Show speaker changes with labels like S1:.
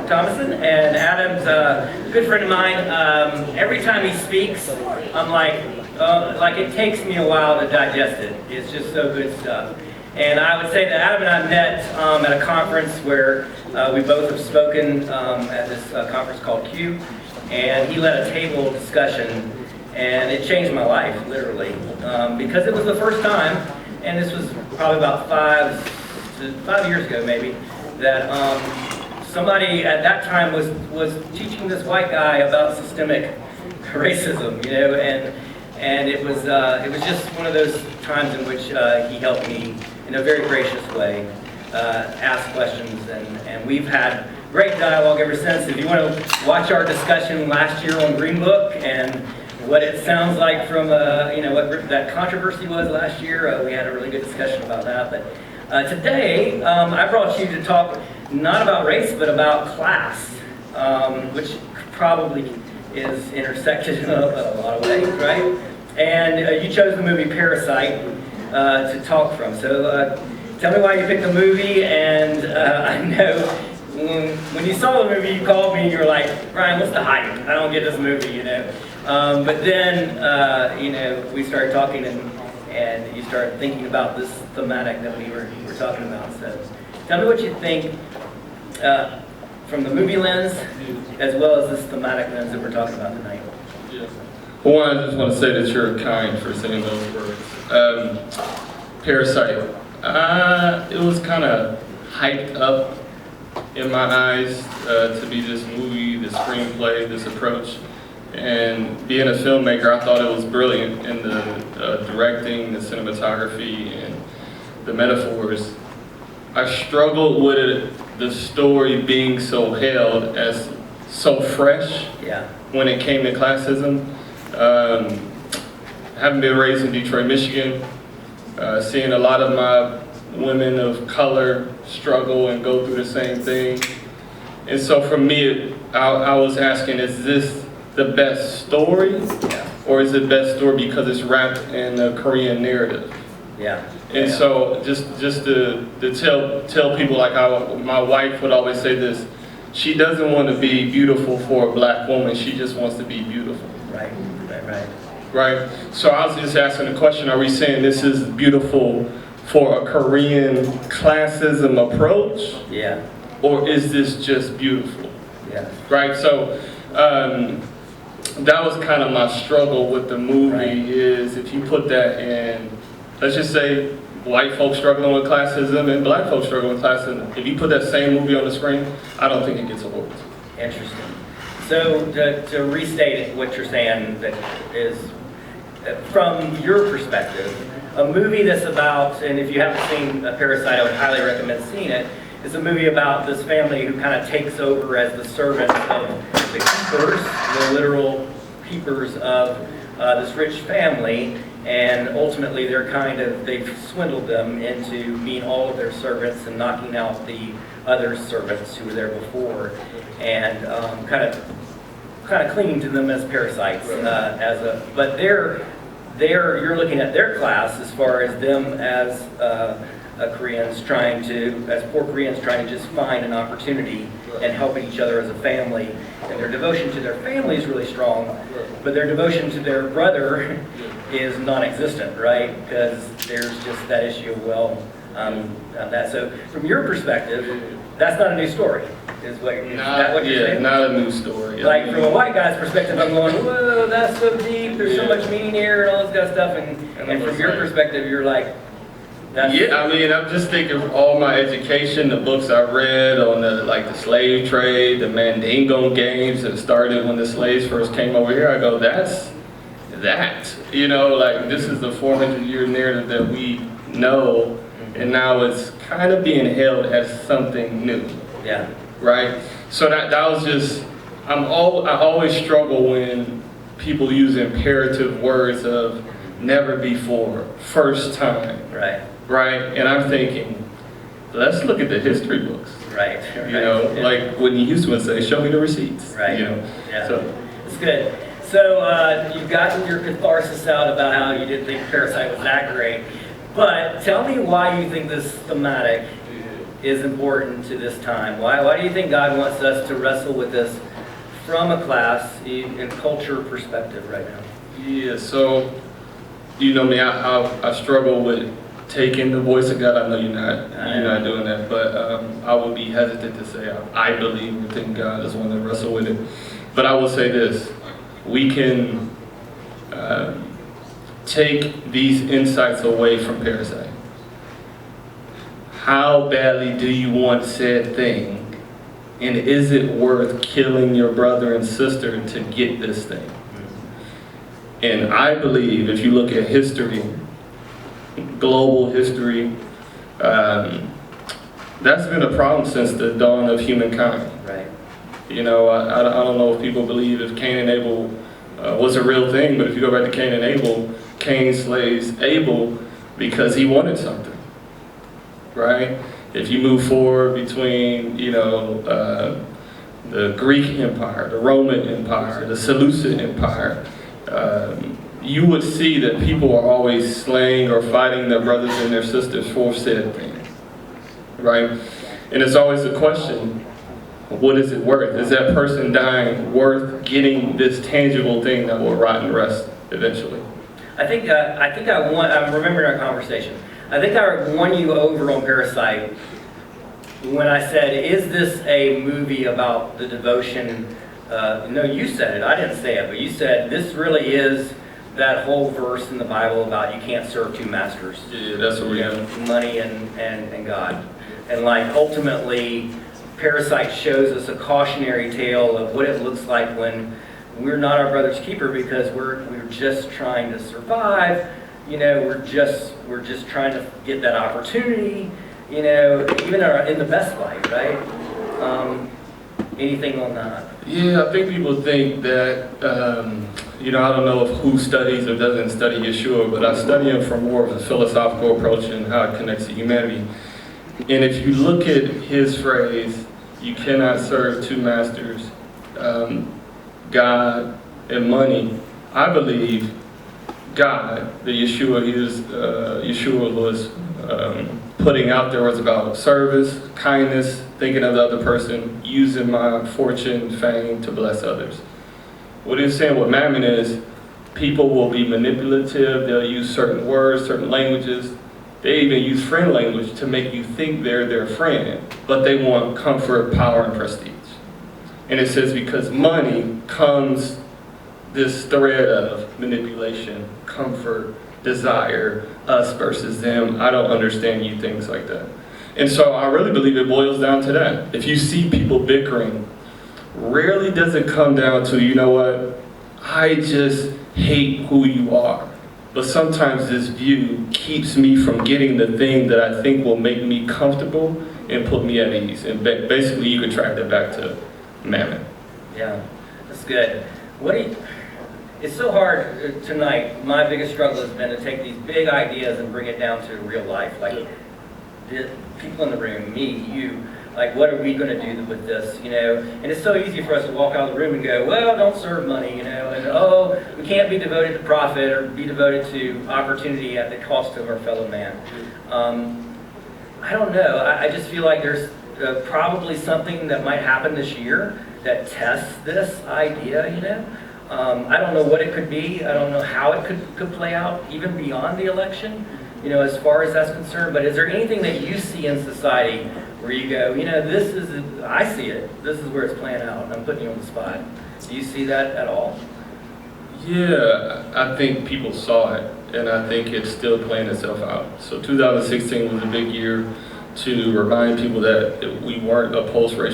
S1: Thomason, and Adam's a good friend of mine. Every time he speaks, I'm like it takes me a while to digest it. It's just so good stuff. And I would say that Adam and I met at a conference where we both have spoken at this conference called Q, and he led a table discussion, and it changed my life, literally, because it was the first time, and this was probably about 5 years ago maybe, that somebody at that time was teaching this white guy about systemic racism, you know, and it was just one of those times in which he helped me in a very gracious way ask questions, and we've had great dialogue ever since. If you want to watch our discussion last year on Green Book and what it sounds like from you know, what that controversy was last year, we had a really good discussion about that. But today I brought you to talk not about race but about class, which probably is intersected in a lot of ways, right? And you chose the movie Parasite to talk from. So tell me why you picked the movie, and I know when you saw the movie, you called me and you were like, Bryan, what's the hype? I don't get this movie, you know. But then, you know, we started talking, and you started thinking about this thematic that we were talking about. So tell me what you think from the movie lens, as well as this thematic lens that we're talking about tonight.
S2: Well, one, I just want to say that you're kind for saying those words. Parasite. It was kind of hyped up in my eyes to be this movie, this screenplay, this approach. And being a filmmaker, I thought it was brilliant in the directing, the cinematography, and the metaphors. I struggled with it, the story being so held as so fresh when it came to classism. Having been raised in Detroit, Michigan, seeing a lot of my women of color struggle and go through the same thing. And so for me, I was asking, is this the best story? Or is it best story because it's wrapped in a Korean narrative? And so just to tell people, like my wife would always say this, she doesn't want to be beautiful for a black woman, she just wants to be beautiful. Right? So I was just asking the question, are we saying this is beautiful for a Korean classism approach? Or is this just beautiful? Right? So that was kind of my struggle with the movie, is if you put that in, let's just say white folks struggling with classism and black folks struggling with classism, if you put that same movie on the screen, I don't think it gets awards.
S1: Interesting. So to restate what you're saying, that is, from your perspective, a movie that's about, and if you haven't seen Parasite, I would highly recommend seeing it. It's a movie about this family who kind of takes over as the servants of the keepers, the literal keepers of this rich family, and ultimately they've swindled them into being all of their servants and knocking out the other servants who were there before, and kind of clinging to them as parasites. But you're looking at their class as far as them as Koreans as poor Koreans trying to just find an opportunity and helping each other as a family. And their devotion to their family is really strong, but their devotion to their brother is non-existent, right? Because there's just that issue of, that. So from your perspective, that's not a new story, is what you're saying?
S2: Not a new story.
S1: Like from a white guy's perspective, I'm going, whoa, that's so deep, there's so much meaning here and all this kind of stuff, and from your perspective, you're like,
S2: I mean, I'm just thinking of all my education, the books I read on the slave trade, the Mandingo games that started when the slaves first came over here. I go, that's that. You know, like this is the 400-year narrative that we know, and now it's kind of being held as something new. Right? So that was just, I always struggle when people use imperative words of never before, first time. Right? And I'm thinking, let's look at the history books. You know, like when you used to say, show me the receipts. You know? So
S1: it's good. So you've gotten your catharsis out about how you didn't think Parasite was that great, but tell me why you think this thematic is important to this time? Why do you think God wants us to wrestle with this from a class and culture perspective right now?
S2: Yeah, so, you know me, I struggle with taking the voice of God. I know you're not doing that, but I would be hesitant to say I believe within God is one to wrestle with it. But I will say this, we can take these insights away from parasite. How badly do you want said thing? And is it worth killing your brother and sister to get this thing? And I believe if you look at history, global history, that's been a problem since the dawn of humankind.
S1: Right.
S2: You know, I don't know if people believe if Cain and Abel was a real thing, but if you go back to Cain and Abel, Cain slays Abel because he wanted something, right? If you move forward between, you know, the Greek Empire, the Roman Empire, the Seleucid Empire, you would see that people are always slaying or fighting their brothers and their sisters for said thing, right? And it's always a question, what is it worth? Is that person dying worth getting this tangible thing that will rot and rest eventually?
S1: I think I'm remembering our conversation. I think I won you over on Parasite when I said, is this a movie about the devotion? No, you said it. I didn't say it, but you said this really is that whole verse in the Bible about you can't serve two masters.
S2: Yeah, that's what we have.
S1: Money and God. And like ultimately, Parasite shows us a cautionary tale of what it looks like when we're not our brother's keeper because we're just trying to survive. You know, we're just trying to get that opportunity. You know, even in the best light, right? Anything on that?
S2: Yeah, I think people think that, you know, I don't know if who studies or doesn't study Yeshua, but I study him from more of a philosophical approach and how it connects to humanity. And if you look at his phrase, you cannot serve two masters, God and money, I believe God, the Yeshua was putting out there was about service, kindness, thinking of the other person, using my fortune, fame to bless others. What he's saying with mammon is people will be manipulative, they'll use certain words, certain languages. They even use friend language to make you think they're their friend, but they want comfort, power, and prestige. And it says because money comes this thread of manipulation, comfort, desire, us versus them. I don't understand you, things like that. And so I really believe it boils down to that. If you see people bickering, rarely does it come down to, you know what, I just hate who you are. But sometimes this view keeps me from getting the thing that I think will make me comfortable and put me at ease. And basically you can track that back to mammon.
S1: Yeah, that's good. It's so hard tonight. My biggest struggle has been to take these big ideas and bring it down to real life. Like the people in the room, me, you, like what are we going to do with this, you know? And it's so easy for us to walk out of the room and go, well, don't serve money, you know, and oh, we can't be devoted to profit or be devoted to opportunity at the cost of our fellow man. I don't know. I just feel like there's probably something that might happen this year that tests this idea, you know? I don't know what it could be. I don't know how it could play out, even beyond the election, you know, as far as that's concerned. But is there anything that you see in society where you go, you know, I see it. This is where it's playing out. I'm putting you on the spot. Do you see that at all?
S2: Yeah, I think people saw it, and I think it's still playing itself out. So 2016 was a big year to remind people that we weren't a post-racial